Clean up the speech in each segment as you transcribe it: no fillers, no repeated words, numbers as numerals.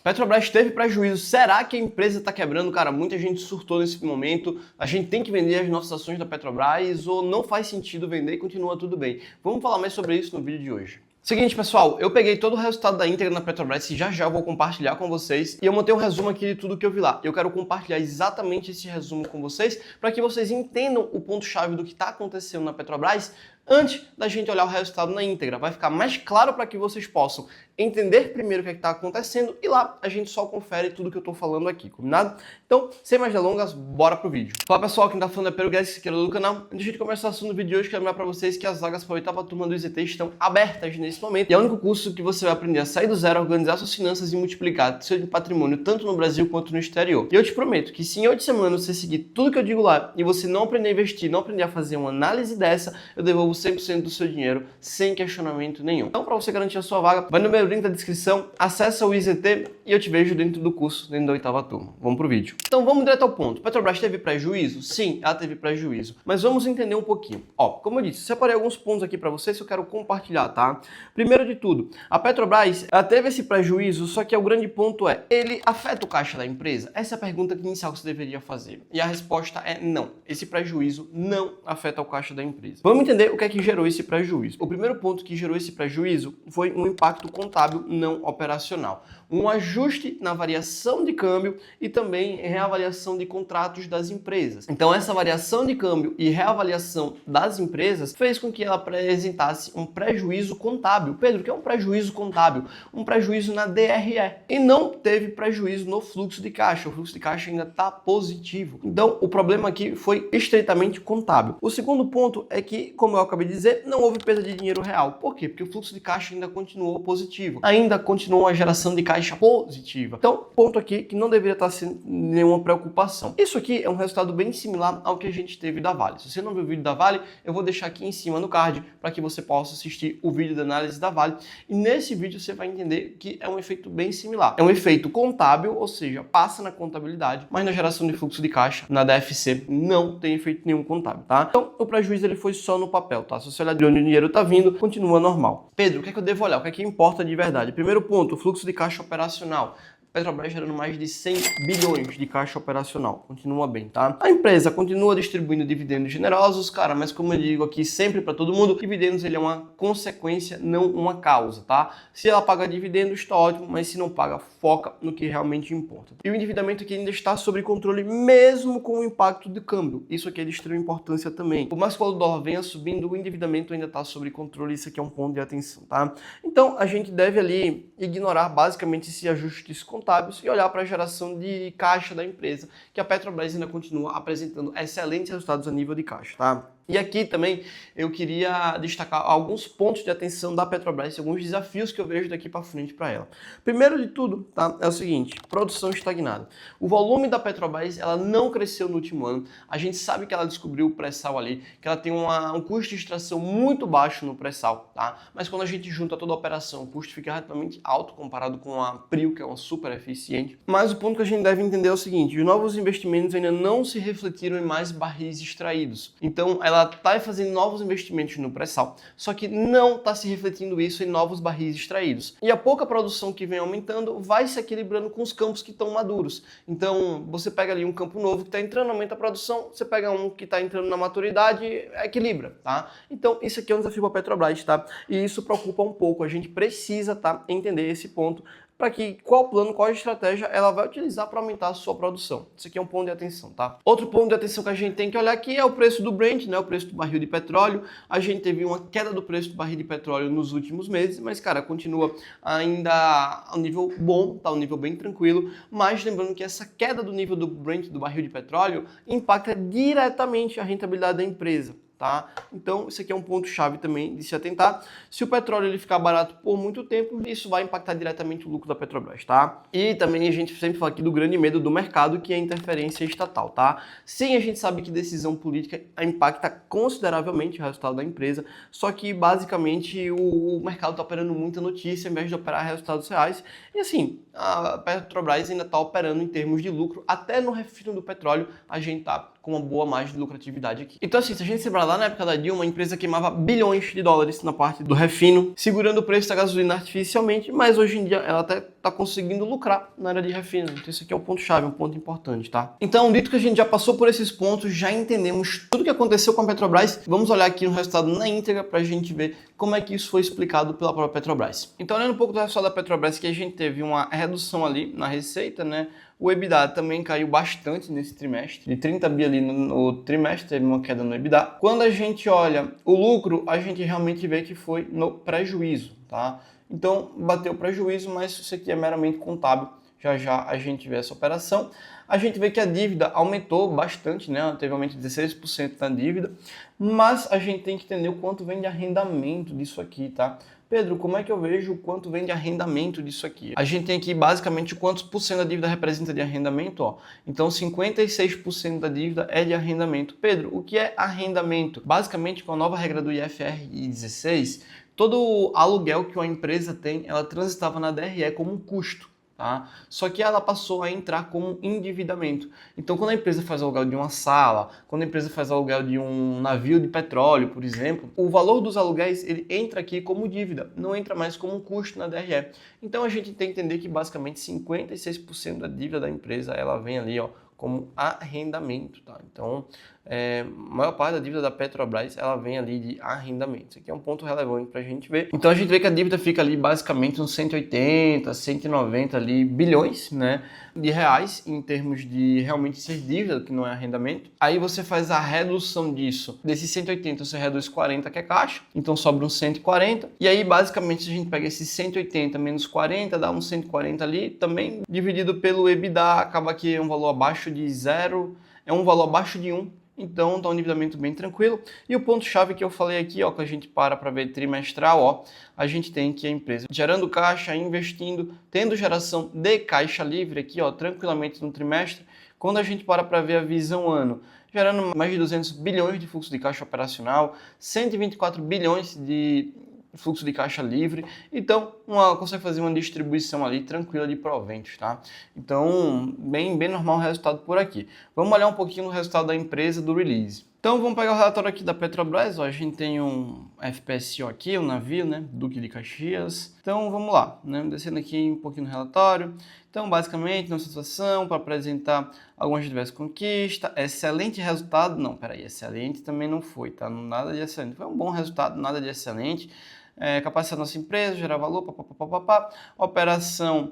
Petrobras teve prejuízo. Será que a empresa está quebrando? Cara, muita gente surtou nesse momento. A gente tem que vender as nossas ações da Petrobras ou não faz sentido vender e continua tudo bem? Vamos falar mais sobre isso no vídeo de hoje. Seguinte, pessoal, eu peguei todo o resultado da íntegra na Petrobras e já eu vou compartilhar com vocês e eu montei um resumo aqui de tudo que eu vi lá. Eu quero compartilhar exatamente esse resumo com vocês para que vocês entendam o ponto-chave do que está acontecendo na Petrobras antes da gente olhar o resultado na íntegra. Vai ficar mais claro para que vocês possam entender primeiro o que está acontecendo e lá a gente só confere tudo que eu estou falando aqui, combinado? Então, sem mais delongas, bora pro vídeo. Fala pessoal, quem tá falando é Pedro Guedes, inscreva do canal. Antes de a gente começar o assunto do vídeo de hoje, quero lembrar para vocês que as vagas para a oitava turma do IZT estão abertas nesse momento. E é o único curso que você vai aprender a sair do zero, organizar suas finanças e multiplicar seu patrimônio tanto no Brasil quanto no exterior. E eu te prometo que se em 8 semanas você seguir tudo que eu digo lá e você não aprender a investir, não aprender a fazer uma análise dessa, eu devolvo 100% do seu dinheiro sem questionamento nenhum. Então, para você garantir a sua vaga, vai no meu link da descrição, acessa o IZT e eu te vejo dentro do curso, dentro da oitava turma. Vamos pro vídeo. Então, vamos direto ao ponto. Petrobras teve prejuízo? Sim, ela teve prejuízo. Mas vamos entender um pouquinho. Ó, como eu disse, separei alguns pontos aqui para vocês que eu quero compartilhar, tá? Primeiro de tudo, a Petrobras, ela teve esse prejuízo, só que o grande ponto é, ele afeta o caixa da empresa? Essa é a pergunta inicial que você deveria fazer. E a resposta é não. Esse prejuízo não afeta o caixa da empresa. Vamos entender o que é que gerou esse prejuízo. O primeiro ponto que gerou esse prejuízo foi um impacto contábil não operacional. Um ajuste na variação de câmbio e também reavaliação de contratos das empresas. Então essa variação de câmbio e reavaliação das empresas fez com que ela apresentasse um prejuízo contábil. Pedro, o que é um prejuízo contábil? Um prejuízo na DRE. E não teve prejuízo no fluxo de caixa. O fluxo de caixa ainda está positivo. Então o problema aqui foi estritamente contábil. O segundo ponto é que, como eu acabei de dizer, não houve perda de dinheiro real. Por quê? Porque o fluxo de caixa ainda continuou positivo. Ainda continuou a geração de caixa positiva. Então, ponto aqui que não deveria estar sendo nenhuma preocupação. Isso aqui é um resultado bem similar ao que a gente teve da Vale. Se você não viu o vídeo da Vale, eu vou deixar aqui em cima no card para que você possa assistir o vídeo da análise da Vale. E nesse vídeo você vai entender que é um efeito bem similar. É um efeito contábil, ou seja, passa na contabilidade, mas na geração de fluxo de caixa, na DFC, não tem efeito nenhum contábil, tá? Então, o prejuízo ele foi só no papel, tá? Se você olhar de onde o dinheiro está vindo, continua normal. Pedro, o que é que eu devo olhar? O que é que importa de verdade? Primeiro ponto, o fluxo de caixa operacional. Petrobras gerando mais de 100 bilhões de caixa operacional. Continua bem, tá? A empresa continua distribuindo dividendos generosos, cara, mas como eu digo aqui sempre para todo mundo, dividendos ele é uma consequência, não uma causa, tá? Se ela paga dividendos, está ótimo, mas se não paga, foca no que realmente importa. E o endividamento aqui ainda está sob controle, mesmo com o impacto do câmbio. Isso aqui é de extrema importância também. Por mais que o dólar venha subindo, o endividamento ainda está sob controle, isso aqui é um ponto de atenção, tá? Então, a gente deve ali ignorar basicamente esse ajuste contábeis e olhar para a geração de caixa da empresa, que a Petrobras ainda continua apresentando excelentes resultados a nível de caixa, tá? E aqui também eu queria destacar alguns pontos de atenção da Petrobras, alguns desafios que eu vejo daqui para frente para ela. Primeiro de tudo, tá, é o seguinte, produção estagnada. O volume da Petrobras, ela não cresceu no último ano. A gente sabe que ela descobriu o pré-sal ali, que ela tem um custo de extração muito baixo no pré-sal, tá? Mas quando a gente junta toda a operação, o custo fica relativamente alto comparado com a Prio, que é uma super eficiente. Mas o ponto que a gente deve entender é o seguinte, os novos investimentos ainda não se refletiram em mais barris extraídos. Então, ela está fazendo novos investimentos no pré-sal, só que não está se refletindo isso em novos barris extraídos. E a pouca produção que vem aumentando vai se equilibrando com os campos que estão maduros. Então, você pega ali um campo novo que está entrando, aumenta a produção, você pega um que está entrando na maturidade, equilibra, tá? Então, isso aqui é um desafio para a Petrobras, tá? E isso preocupa um pouco, a gente precisa, tá, entender esse ponto para que qual plano, qual estratégia ela vai utilizar para aumentar a sua produção. Isso aqui é um ponto de atenção, tá? Outro ponto de atenção que a gente tem que olhar aqui é o preço do Brent, né? O preço do barril de petróleo. A gente teve uma queda do preço do barril de petróleo nos últimos meses, mas, cara, continua ainda a um nível bom, tá? Um nível bem tranquilo. Mas lembrando que essa queda do nível do Brent, do barril de petróleo, impacta diretamente a rentabilidade da empresa. Tá? Então, isso aqui é um ponto-chave também de se atentar. Se o petróleo ele ficar barato por muito tempo, isso vai impactar diretamente o lucro da Petrobras, tá? E também a gente sempre fala aqui do grande medo do mercado, que é a interferência estatal, tá? Sim, a gente sabe que decisão política impacta consideravelmente o resultado da empresa, só que basicamente o mercado está operando muita notícia, ao invés de operar resultados reais. E assim, a Petrobras ainda está operando em termos de lucro, até no refino do petróleo a gente está com uma boa margem de lucratividade aqui. Então assim, se a gente se lembrar lá na época da Dilma, a empresa queimava bilhões de dólares na parte do refino, segurando o preço da gasolina artificialmente, mas hoje em dia ela até está conseguindo lucrar na área de refino. Então esse aqui é o ponto-chave, um ponto importante, tá? Então, dito que a gente já passou por esses pontos, já entendemos tudo o que aconteceu com a Petrobras, vamos olhar aqui no resultado na íntegra para a gente ver como é que isso foi explicado pela própria Petrobras. Então, olhando um pouco do resultado da Petrobras, que a gente teve uma redução ali na receita, né? O EBITDA também caiu bastante nesse trimestre, de 30 bi ali no trimestre, teve uma queda no EBITDA. Quando a gente olha o lucro, a gente realmente vê que foi no prejuízo, tá? Então, bateu prejuízo, mas isso aqui é meramente contábil. Já já a gente vê essa operação. A gente vê que a dívida aumentou bastante, né? Teve um aumento de 16% na dívida, mas a gente tem que entender o quanto vem de arrendamento disso aqui, tá? Pedro, como é que eu vejo o quanto vem de arrendamento disso aqui? A gente tem aqui basicamente quantos por cento da dívida representa de arrendamento, ó. Então 56% da dívida é de arrendamento. Pedro, o que é arrendamento? Basicamente, com a nova regra do IFRS 16, todo aluguel que uma empresa tem, ela transitava na DRE como um custo. Tá? Só que ela passou a entrar como endividamento. Então, quando a empresa faz aluguel de uma sala, quando a empresa faz aluguel de um navio de petróleo, por exemplo, o valor dos aluguéis ele entra aqui como dívida, não entra mais como um custo na DRE. Então, a gente tem que entender que basicamente 56% da dívida da empresa ela vem ali, ó, como arrendamento, tá? Então, a maior parte da dívida da Petrobras, ela vem ali de arrendamento. Isso aqui é um ponto relevante para a gente ver. Então, a gente vê que a dívida fica ali basicamente uns 180, 190 ali, bilhões, né, de reais, em termos de realmente ser dívida, que não é arrendamento. Aí você faz a redução disso. Desses 180, você reduz 40, que é caixa. Então, sobra uns 140. E aí, basicamente, se a gente pega esses 180 menos 40, dá uns 140 ali, também dividido pelo EBITDA, acaba que é um valor abaixo de 0, é um valor abaixo de 1. Então, tá um endividamento bem tranquilo. E o ponto-chave que eu falei aqui, ó, que a gente para ver trimestral, ó, a gente tem que a empresa gerando caixa, investindo, tendo geração de caixa livre aqui, ó, tranquilamente no trimestre. Quando a gente para ver a visão ano, gerando mais de 200 bilhões de fluxo de caixa operacional, 124 bilhões de fluxo de caixa livre, então consegue fazer uma distribuição ali tranquila de proventos, tá? Então, bem normal o resultado por aqui. Vamos olhar um pouquinho no resultado da empresa do release. Então, vamos pegar o relatório aqui da Petrobras, ó, a gente tem um FPSO aqui, um navio, né, Duque de Caxias. Então, vamos lá, né, descendo aqui um pouquinho no relatório. Então, basicamente, nossa situação para apresentar algumas diversas conquistas, excelente resultado, não, peraí, excelente também não foi, tá? Nada de excelente, foi um bom resultado, nada de excelente. Capacidade da nossa empresa, gerar valor, operação,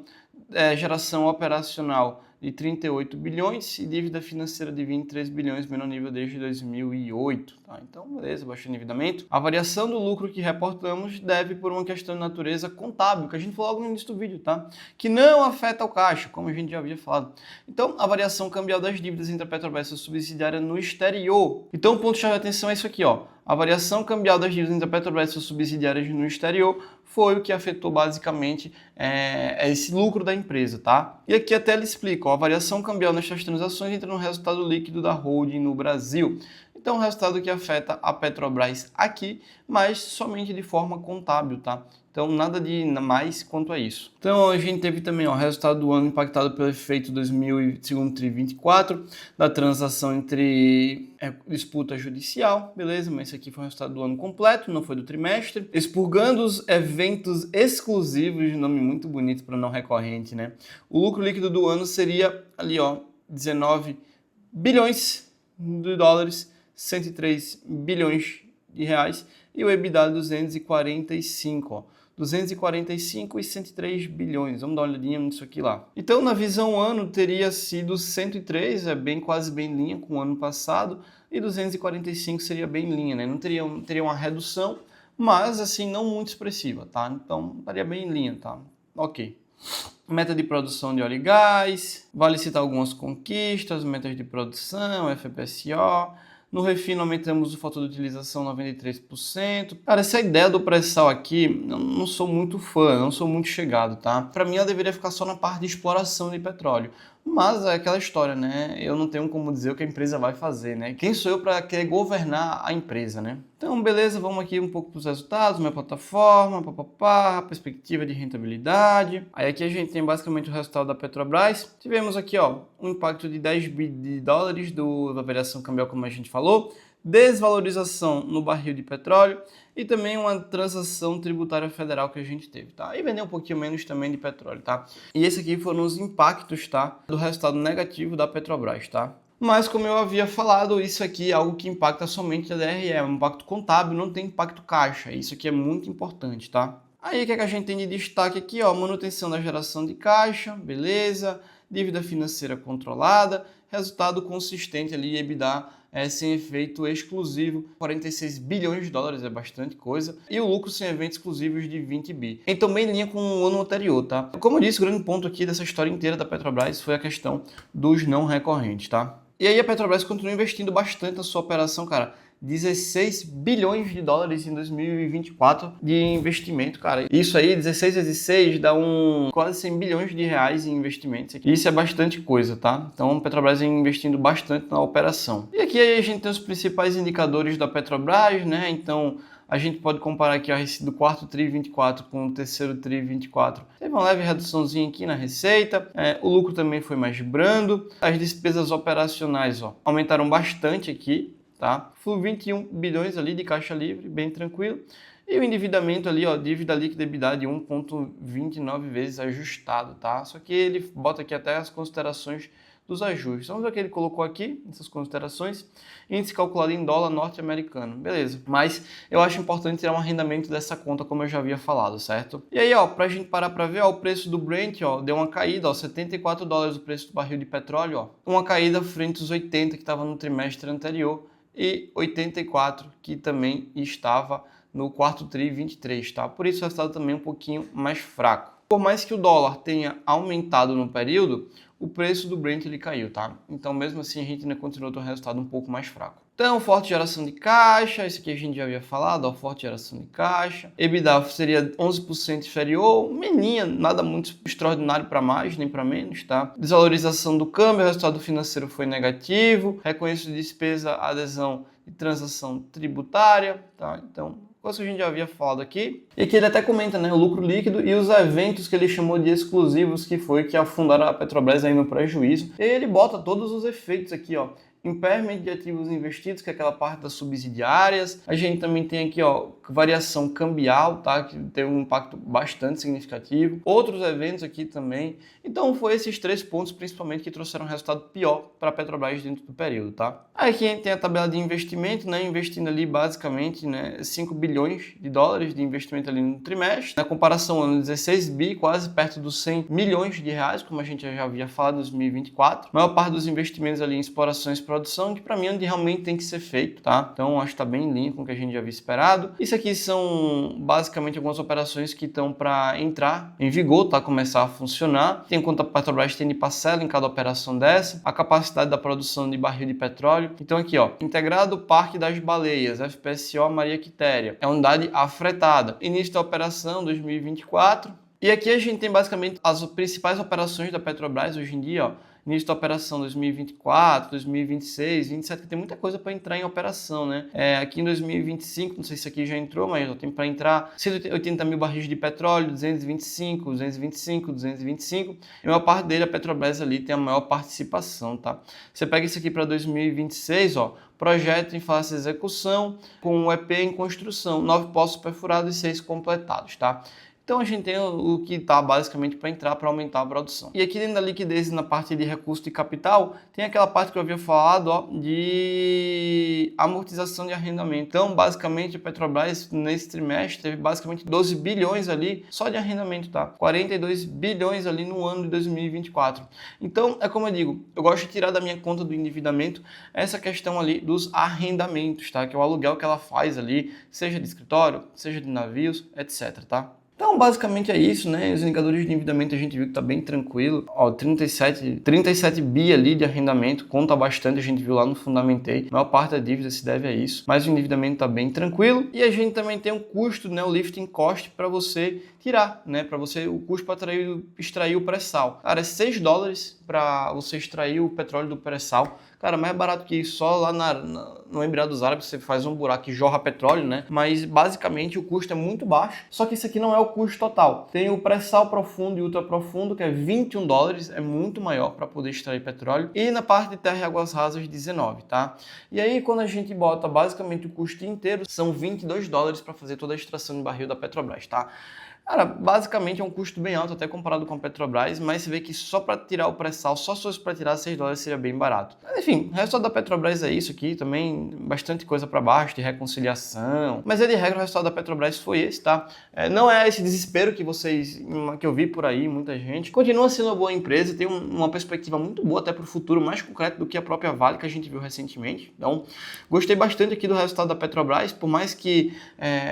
geração operacional de 38 bilhões e dívida financeira de 23 bilhões, menor nível desde 2008. Tá? Então, beleza, baixo endividamento. A variação do lucro que reportamos deve por uma questão de natureza contábil, que a gente falou logo no início do vídeo, tá? Que não afeta o caixa, como a gente já havia falado. Então, a variação cambial das dívidas entre a Petrobras e sua subsidiária no exterior. Então, o ponto-chave de atenção é isso aqui, ó. A variação cambial das dívidas entre a Petrobras e suas subsidiárias no exterior foi o que afetou basicamente esse lucro da empresa, tá? E aqui até ele explica, ó, a variação cambial nestas transações entra no resultado líquido da holding no Brasil. Então, o resultado que afeta a Petrobras aqui, mas somente de forma contábil, tá? Então, nada de mais quanto a isso. Então, a gente teve também o resultado do ano impactado pelo efeito 2024 da transação entre disputa judicial, beleza? Mas esse aqui foi o resultado do ano completo, não foi do trimestre. Expurgando os eventos exclusivos, nome muito bonito para não recorrente, né? O lucro líquido do ano seria ali, ó, 19 bilhões de dólares, 103 bilhões de reais e o EBITDA 245, ó. 245 e 103 bilhões. Vamos dar uma olhadinha nisso aqui lá. Então, na visão ano, teria sido 103, quase bem linha com o ano passado, e 245 seria bem linha, né? Não teria uma redução, mas assim, não muito expressiva, tá? Então, estaria bem em linha, tá? Ok. Meta de produção de óleo e gás, vale citar algumas conquistas, metas de produção, FPSO. No refino aumentamos o fator de utilização 93%. Cara, essa ideia do pré-sal aqui, eu não sou muito fã, não sou muito chegado, tá? Para mim ela deveria ficar só na parte de exploração de petróleo. Mas é aquela história, né? Eu não tenho como dizer o que a empresa vai fazer, né? Quem sou eu para querer governar a empresa, né? Então, beleza, vamos aqui um pouco para os resultados, minha plataforma, perspectiva de rentabilidade. Aí aqui a gente tem basicamente o resultado da Petrobras. Tivemos aqui, ó, um impacto de 10 bi de dólares da variação cambial, como a gente falou. desvalorização no barril de petróleo e também uma transação tributária federal que a gente teve, tá? E vendeu um pouquinho menos também de petróleo, tá? E esse aqui foram os impactos, tá? Do resultado negativo da Petrobras, tá? Mas como eu havia falado, isso aqui é algo que impacta somente a DRE, é um impacto contábil, não tem impacto caixa. Isso aqui é muito importante, tá? Aí o que é que a gente tem de destaque aqui, ó? Manutenção da geração de caixa, beleza? Dívida financeira controlada, resultado consistente ali, EBITDA sem efeito exclusivo, 46 bilhões de dólares, é bastante coisa, e o lucro sem eventos exclusivos de 20 bi. Então, bem em linha com o ano anterior, tá? Como eu disse, o grande ponto aqui dessa história inteira da Petrobras foi a questão dos não recorrentes, tá? E aí a Petrobras continua investindo bastante na sua operação, cara. 16 bilhões de dólares em 2024 de investimento, cara. Isso aí, 16 vezes 6 dá quase 100 bilhões de reais em investimentos. Isso é bastante coisa, tá? Então, a Petrobras vem investindo bastante na operação. E aqui a gente tem os principais indicadores da Petrobras, né? Então, a gente pode comparar aqui a receita do quarto TRI 24 com o terceiro TRI 24. Teve uma leve reduçãozinha aqui na receita, o lucro também foi mais brando. As despesas operacionais, ó, aumentaram bastante aqui, tá? Foi 21 bilhões ali de caixa livre, bem tranquilo. E o endividamento ali, ó, dívida líquida EBITDA de 1,29 vezes ajustado, tá? Só que ele bota aqui até as considerações dos ajustes. Vamos ver o que ele colocou aqui, essas considerações. Índice calculado em dólar norte-americano. Beleza. Mas eu acho importante tirar um arrendamento dessa conta, como eu já havia falado, certo? E aí, ó, pra gente parar pra ver, ó, o preço do Brent, ó, deu uma caída, ó, 74 dólares o preço do barril de petróleo, ó. Uma caída frente aos 80 que estava no trimestre anterior e 84 que também estava no quarto TRI 23, tá? Por isso o resultado também é um pouquinho mais fraco. Por mais que o dólar tenha aumentado no período, o preço do Brent ele caiu, tá? Então, mesmo assim, a gente ainda continua com um resultado um pouco mais fraco. Então, forte geração de caixa, isso aqui a gente já havia falado, ó, forte geração de caixa. EBITDA seria 11% inferior, meninha, nada muito extraordinário para mais, nem para menos, tá? Desvalorização do câmbio, o resultado financeiro foi negativo. Reconheço de despesa, adesão e transação tributária, tá? Então, coisa que a gente já havia falado aqui. E aqui ele até comenta, né, o lucro líquido e os eventos que ele chamou de exclusivos, que foi que afundaram a Petrobras aí no prejuízo. E ele bota todos os efeitos aqui, ó. Impairment de ativos investidos, que é aquela parte das subsidiárias. A gente também tem aqui, ó, variação cambial, tá? Que tem um impacto bastante significativo. Outros eventos aqui também. Então, foi esses três pontos, principalmente, que trouxeram um resultado pior para a Petrobras dentro do período, tá? Aí aqui a gente tem a tabela de investimento, né? Investindo ali, basicamente, né, 5 bilhões de dólares de investimento ali no trimestre. Na comparação, ano 16 bi, quase perto dos 100 milhões de reais, como a gente já havia falado, em 2024. A maior parte dos investimentos ali em explorações e produção, que para mim é onde realmente tem que ser feito, tá? Então acho que está bem em linha com o que a gente já havia esperado. Isso aqui são basicamente algumas operações que estão para entrar em vigor, tá? Começar a funcionar. Tem quanto a Petrobras tem de parcela em cada operação dessa, a capacidade da produção de barril de petróleo. Então aqui, ó, integrado Parque das Baleias, FPSO Maria Quitéria, é unidade afretada. Início da operação 2024. E aqui a gente tem basicamente as principais operações da Petrobras hoje em dia, ó. Início da operação 2024, 2026, 2027, que tem muita coisa para entrar em operação, né? Aqui em 2025, não sei se aqui já entrou, mas já tem para entrar 180 mil barris de petróleo, 225, 225, 225. E a maior parte dele, a Petrobras ali tem a maior participação, tá? Você pega isso aqui para 2026, ó, projeto em fase de execução, com o EP em construção, 9 poços perfurados e 6 completados, tá? Então a gente tem o que está basicamente para entrar para aumentar a produção. E aqui dentro da liquidez, na parte de recurso de capital, tem aquela parte que eu havia falado, ó, de amortização de arrendamento. Então basicamente a Petrobras nesse trimestre teve basicamente 12 bilhões ali só de arrendamento, tá? 42 bilhões ali no ano de 2024. Então é como eu digo, eu gosto de tirar da minha conta do endividamento essa questão ali dos arrendamentos, tá? Que é o aluguel que ela faz ali, seja de escritório, seja de navios, etc, tá? Então, basicamente é isso, né? Os indicadores de endividamento a gente viu que tá bem tranquilo. Ó, 37 bi ali de arrendamento, conta bastante, a gente viu lá no Fundamentei. A maior parte da dívida se deve a isso, mas o endividamento tá bem tranquilo. E a gente também tem um custo, né? O lifting cost para você tirar, né? Para você, o custo para extrair o pré-sal. Cara, é $6 para você extrair o petróleo do pré-sal. Cara, mais barato que isso, só lá no Emirados Árabes você faz um buraco e jorra petróleo, né? Mas basicamente o custo é muito baixo. Só que isso aqui não é o custo total. Tem o pré-sal profundo e ultra profundo, que é $21, é muito maior para poder extrair petróleo. E na parte de terra e águas rasas, 19, tá? E aí quando a gente bota basicamente o custo inteiro, são $22 para fazer toda a extração de barril da Petrobras, tá? Cara, basicamente é um custo bem alto, até comparado com a Petrobras, mas você vê que só para tirar o pré-sal, só se fosse para tirar $6 seria bem barato. Mas, enfim, o resultado da Petrobras é isso aqui, também bastante coisa para baixo, de reconciliação. Mas de regra, o resultado da Petrobras foi esse, tá? Não é esse desespero que eu vi por aí, muita gente. Continua sendo uma boa empresa, tem uma perspectiva muito boa até para o futuro, mais concreto do que a própria Vale, que a gente viu recentemente. Então, gostei bastante aqui do resultado da Petrobras, por mais que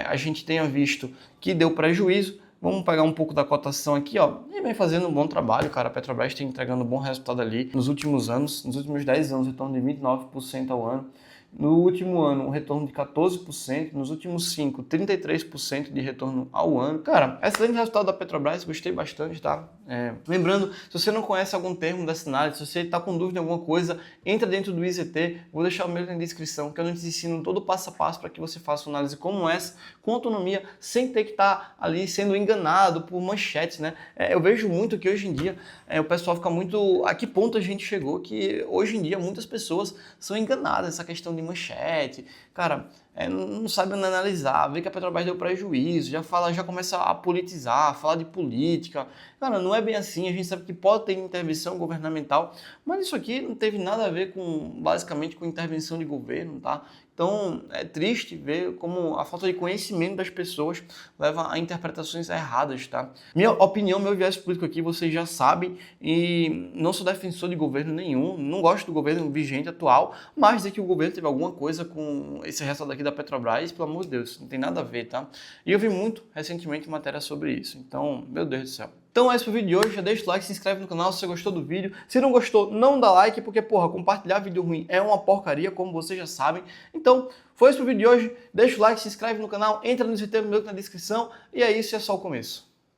a gente tenha visto que deu prejuízo. Vamos pegar um pouco da cotação aqui, ó. E vem fazendo um bom trabalho, cara. A Petrobras tem entregando um bom resultado ali nos últimos anos. Nos últimos 10 anos, retorno de 29% ao ano. No último ano, um retorno de 14%. Nos últimos 5, 33% de retorno ao ano. Cara, excelente resultado da Petrobras. Gostei bastante, tá? Lembrando, se você não conhece algum termo dessa análise, se você está com dúvida em alguma coisa, entra dentro do IZT. Vou deixar o meu na descrição, que eu te ensino todo o passo a passo para que você faça uma análise como essa, com autonomia, sem ter que estar ali sendo enganado por manchetes, né? Eu vejo muito que hoje em dia o pessoal fica muito... A que ponto a gente chegou que hoje em dia muitas pessoas são enganadas nessa questão de manchete. Cara, não sabe analisar, vê que a Petrobras deu prejuízo, já começa a politizar, falar de política. Cara, não é bem assim, a gente sabe que pode ter intervenção governamental, mas isso aqui não teve nada a ver basicamente com intervenção de governo, tá? Então, é triste ver como a falta de conhecimento das pessoas leva a interpretações erradas, tá? Minha opinião, meu viés político aqui, vocês já sabem, e não sou defensor de governo nenhum, não gosto do governo vigente atual, mas dizer que o governo teve alguma coisa com esse resultado aqui da Petrobras, pelo amor de Deus, não tem nada a ver, tá? E eu vi muito recentemente matéria sobre isso, então, meu Deus do céu. Então é esse o vídeo de hoje, já deixa o like, se inscreve no canal se você gostou do vídeo. Se não gostou, não dá like, porque, porra, compartilhar vídeo ruim é uma porcaria, como vocês já sabem. Então, foi esse o vídeo de hoje, deixa o like, se inscreve no canal, entra no IZT no meu na descrição, e é isso, é só o começo.